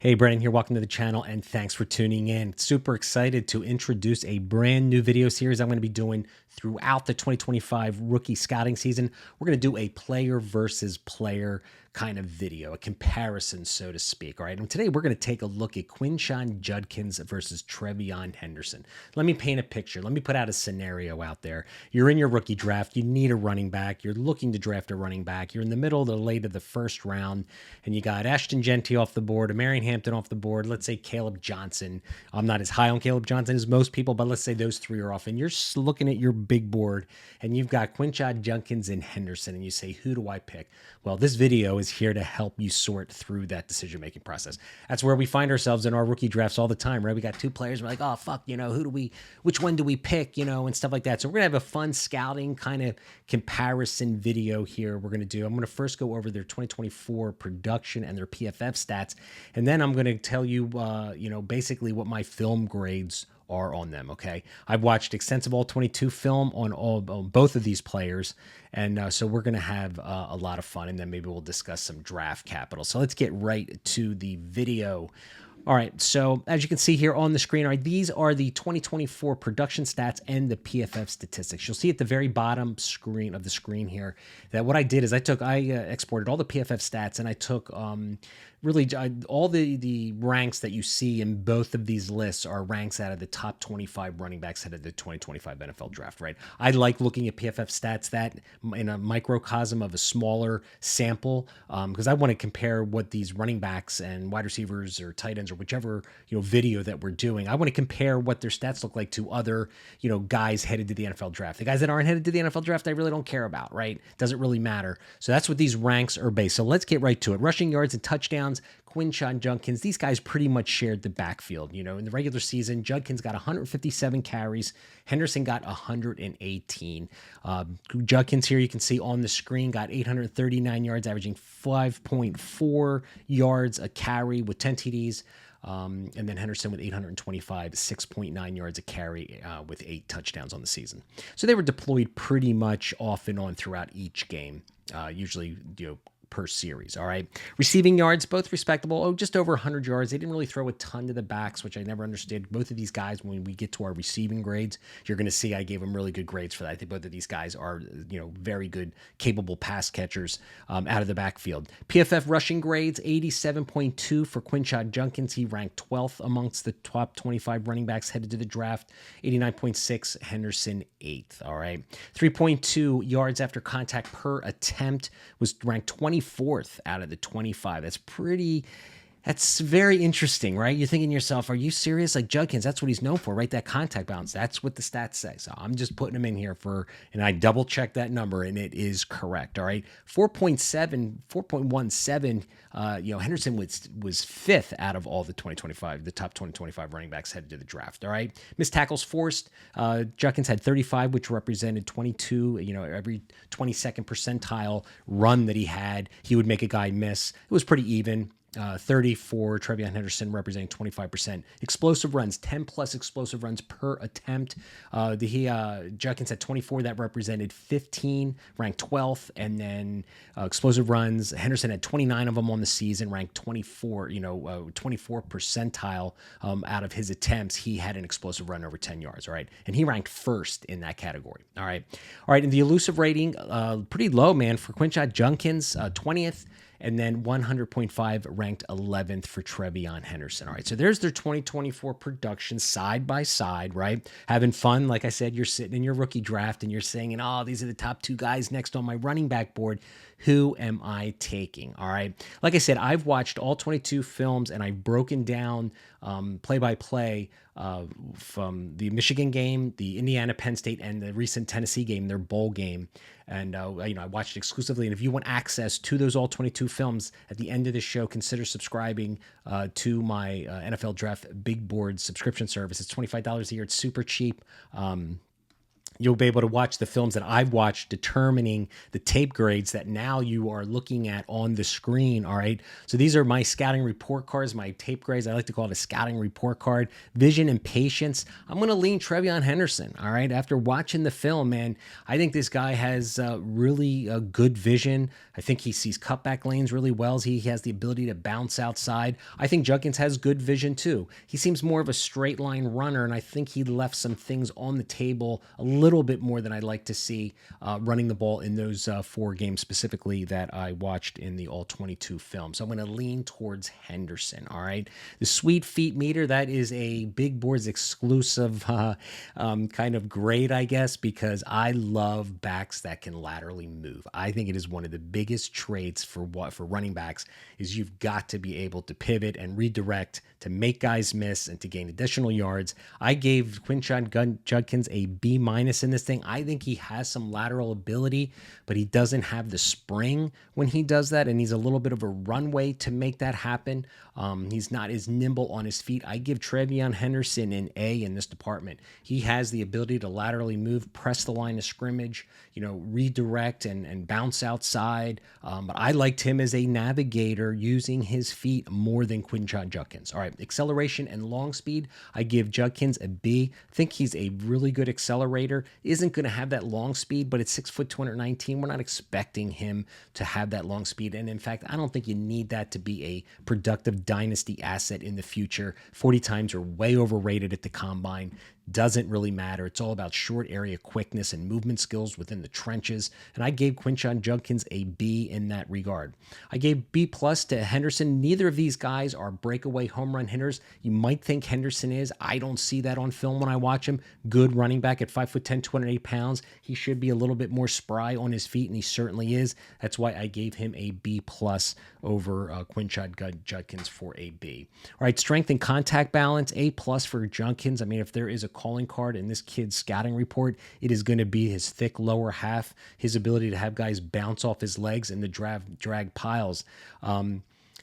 Hey, Brandon here. Welcome to the channel and thanks for tuning in. Super excited to introduce a brand new video series I'm going to be doing throughout the 2025 rookie scouting season. We're going to do a player versus player kind of video, a comparison, so to speak. All right. And today we're going to take a look at Quinshon Judkins versus TreVeyon Henderson. Let me paint a picture. Let me put out a scenario out there. You're in your rookie draft. You need a running back. You're looking to draft a running back. You're in the middle to late of the first round, and you got Ashton Genty off the board, Marion Hampton off the board. Let's say Caleb Johnson. I'm not as high on Caleb Johnson as most people, but let's say those three are off. And you're looking at your big board, and you've got Quinshon, Judkins, and Henderson, and you say, who do I pick? Well, this video is here to help you sort through that decision-making process. That's where we find ourselves in our rookie drafts all the time, right? We got two players. We're like, oh, fuck, which one do we pick, and stuff like that. So we're going to have a fun scouting kind of comparison video here I'm going to first go over their 2024 production and their PFF stats. And then I'm going to tell you, basically what my film grades are on them. Okay. I've watched extensive all 22 film on both of these players. And so we're going to have a lot of fun, and then maybe we'll discuss some draft capital. So let's get right to the video. All right, so as you can see here on the screen, all right, these are the 2024 production stats and the PFF statistics. You'll see at the very bottom screen of the screen here that what I did is I exported all the PFF stats, and I took all the ranks that you see in both of these lists are ranks out of the top 25 running backs headed to the 2025 NFL draft, right? I like looking at PFF stats that in a microcosm of a smaller sample because I want to compare what these running backs and wide receivers or tight ends or whichever video that we're doing. I want to compare what their stats look like to other guys headed to the NFL draft. The guys that aren't headed to the NFL draft, I really don't care about, right? Doesn't really matter. So that's what these ranks are based. So let's get right to it. Rushing yards and touchdowns. Quinshon, Judkins, these guys pretty much shared the backfield. In the regular season, Judkins got 157 carries. Henderson got 118. Judkins here, you can see on the screen, got 839 yards, averaging 5.4 yards a carry with 10 TDs. And then Henderson with 825, 6.9 yards a carry with 8 touchdowns on the season. So they were deployed pretty much off and on throughout each game, usually, per series. All right. Receiving yards, both respectable. Oh, just over 100 yards. They didn't really throw a ton to the backs, which I never understood. Both of these guys, when we get to our receiving grades, you're going to see I gave them really good grades for that. I think both of these guys are, very good, capable pass catchers out of the backfield. PFF rushing grades, 87.2 for Quinshon Judkins. He ranked 12th amongst the top 25 running backs headed to the draft. 89.6, Henderson 8th. All right. 3.2 yards after contact per attempt was ranked 24th out of the 25. That's very interesting, right? You're thinking to yourself, are you serious? Like Judkins, that's what he's known for, right? That contact balance. That's what the stats say. So I'm just putting him in here and I double checked that number and it is correct. All right. 4.17, Henderson was fifth out of all the the top 2025 running backs headed to the draft. All right. Missed tackles forced. Judkins had 35, which represented 22, every 22nd percentile run that he had, he would make a guy miss. It was pretty even. 30 for TreVeyon Henderson, representing 25%. Explosive runs, 10 plus explosive runs per attempt. Judkins had 24, that represented 15, ranked 12th. And then explosive runs, Henderson had 29 of them on the season, ranked 24, 24 percentile out of his attempts. He had an explosive run over 10 yards, all right? And he ranked first in that category, all right? All right, and the elusive rating, pretty low, man, for Quinshon Judkins, 20th. And then 100.5 ranked 11th for TreVeyon Henderson. All right, so there's their 2024 production side by side, right? Having fun. Like I said, you're sitting in your rookie draft and you're saying, oh, these are the top two guys next on my running back board. Who am I taking? All right. Like I said, I've watched all 22 films and I've broken down play-by-play from the Michigan game, the Indiana Penn State, and the recent Tennessee game, their bowl game. And, I watched it exclusively. And if you want access to those all 22 films at the end of the show, consider subscribing to my NFL Draft Big Board subscription service. It's $25 a year. It's super cheap. you'll be able to watch the films that I've watched, determining the tape grades that now you are looking at on the screen. All right. So these are my scouting report cards, my tape grades. I like to call it a scouting report card. Vision and patience. I'm going to lean TreVeyon Henderson. All right. After watching the film, man, I think this guy has really good vision. I think he sees cutback lanes really well. He has the ability to bounce outside. I think Judkins has good vision too. He seems more of a straight line runner, and I think he left some things on the table a little bit more than I'd like to see running the ball in those 4 games specifically that I watched in the all 22 film. So I'm going to lean towards Henderson. All right. The sweet feet meter, that is a Big Boards exclusive kind of grade, I guess, because I love backs that can laterally move. I think it is one of the biggest traits for running backs is you've got to be able to pivot and redirect to make guys miss and to gain additional yards. I gave Quinshon Judkins a B- in this thing. I think he has some lateral ability, but he doesn't have the spring when he does that, and he's a little bit of a runway to make that happen. He's not as nimble on his feet. I give TreVeyon Henderson an A in this department. He has the ability to laterally move, press the line of scrimmage, redirect and bounce outside. But I liked him as a navigator using his feet more than Quinshon Judkins. All right, acceleration and long speed, I give Judkins a B. I think he's a really good accelerator. Isn't going to have that long speed, but at 6 foot 219, we're not expecting him to have that long speed. And in fact, I don't think you need that to be a productive dynasty asset in the future. 40 times are way overrated at the combine. Doesn't really matter. It's all about short area quickness and movement skills within the trenches. And I gave Quinshon Judkins a B in that regard. I gave B+ to Henderson. Neither of these guys are breakaway home run hitters. You might think Henderson is. I don't see that on film when I watch him. Good running back at 5'10", 208 pounds. He should be a little bit more spry on his feet, and he certainly is. That's why I gave him a B+ over Quinshon Judkins for a B. All right, strength and contact balance, A+ for Judkins. I mean, if there is a calling card in this kid's scouting report, it is going to be his thick lower half, his ability to have guys bounce off his legs and the drag piles.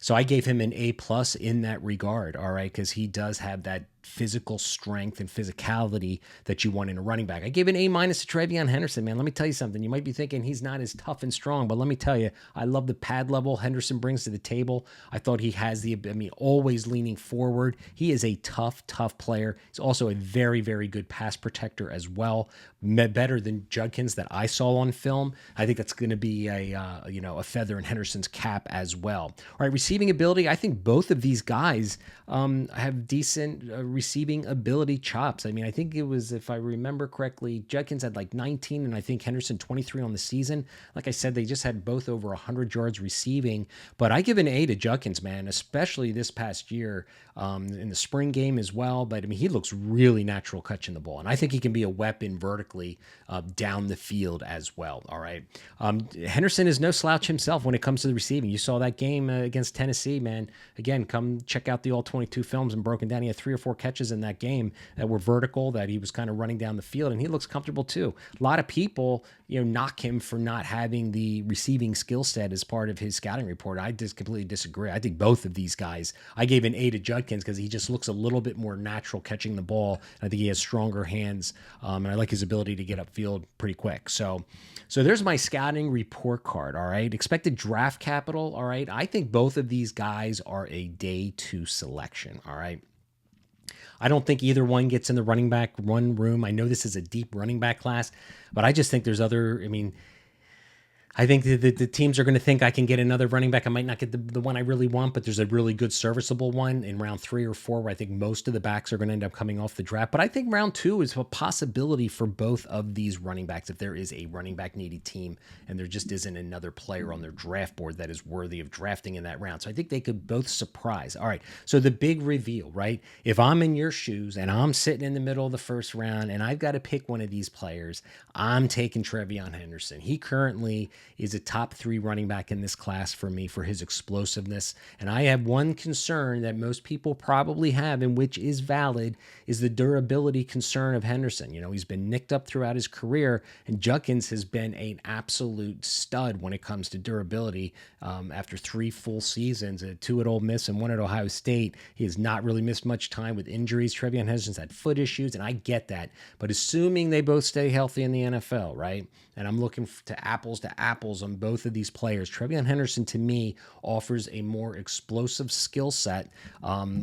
So I gave him an A+ in that regard, all right, because he does have that physical strength and physicality that you want in a running back. I gave an A- to TreVeyon Henderson, man. Let me tell you something. You might be thinking he's not as tough and strong, but let me tell you, I love the pad level Henderson brings to the table. I thought he has always leaning forward. He is a tough player. He's also a very, very good pass protector as well. Better than Judkins that I saw on film. I think that's going to be a feather in Henderson's cap as well. All right, receiving ability. I think both of these guys have decent receiving ability chops. I mean, I think it was, if I remember correctly, Judkins had like 19 and I think Henderson 23 on the season. Like I said, they just had both over 100 yards receiving. But I give an A to Judkins, man, especially this past year in the spring game as well. But I mean, he looks really natural catching the ball, and I think he can be a weapon vertically down the field as well. All right. Henderson is no slouch himself when it comes to the receiving. You saw that game against Tennessee, man. Again, come check out the all 22 films and broken down. He had 3 or 4 catches in that game that were vertical, that he was kind of running down the field, and he looks comfortable too. A lot of people, knock him for not having the receiving skill set as part of his scouting report. I just completely disagree. I think both of these guys, I gave an A to Judkins because he just looks a little bit more natural catching the ball. I think he has stronger hands, and I like his ability to get upfield pretty quick. So there's my scouting report card. All right. Expected draft capital. All right. I think both of these guys are a day 2 selection. All right. I don't think either one gets in the running back run room. I know this is a deep running back class, but I just think there's other, I think the teams are going to think I can get another running back. I might not get the one I really want, but there's a really good serviceable one in round 3 or 4 where I think most of the backs are going to end up coming off the draft. But I think round 2 is a possibility for both of these running backs if there is a running back needy team and there just isn't another player on their draft board that is worthy of drafting in that round. So I think they could both surprise. All right, so the big reveal, right? If I'm in your shoes and I'm sitting in the middle of the first round and I've got to pick one of these players, I'm taking TreVeyon Henderson. He currently is a top 3 running back in this class for me for his explosiveness. And I have one concern that most people probably have, and which is valid, is the durability concern of Henderson. You know, he's been nicked up throughout his career, and Judkins has been an absolute stud when it comes to durability. After 3 full seasons, 2 at Ole Miss and 1 at Ohio State, he has not really missed much time with injuries. TreVeyon Henderson's had foot issues, and I get that. But assuming they both stay healthy in the NFL, right? And I'm looking to apples on both of these players. TreVeyon Henderson, to me, offers a more explosive skill set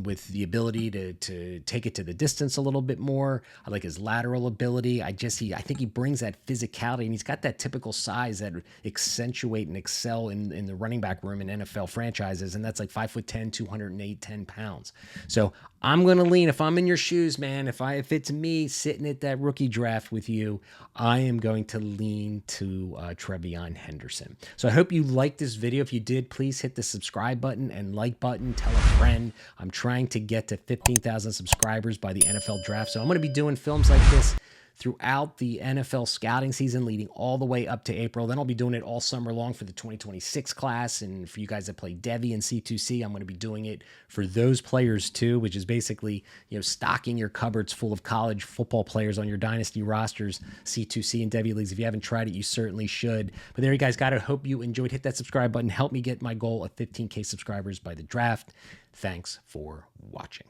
with the ability to take it to the distance a little bit more. I like his lateral ability. I think he brings that physicality, and he's got that typical size that accentuate and excel in the running back room in NFL franchises, and that's like 5'10", 208, 10 pounds. So I'm going to lean, if I'm in your shoes, man, if it's me sitting at that rookie draft with you, I am going to lean to TreVeyon Henderson. So I hope you liked this video. If you did, please hit the subscribe button and like button. Tell a friend. I'm trying to get to 15,000 subscribers by the NFL draft. So I'm going to be doing films like this throughout the NFL scouting season, leading all the way up to April. Then I'll be doing it all summer long for the 2026 class. And for you guys that play Devy and C2C, I'm going to be doing it for those players too, which is basically, you know, stocking your cupboards full of college football players on your Dynasty rosters, C2C and Devy leagues. If you haven't tried it, you certainly should. But there you guys got it. Hope you enjoyed. Hit that subscribe button. Help me get my goal of 15K subscribers by the draft. Thanks for watching.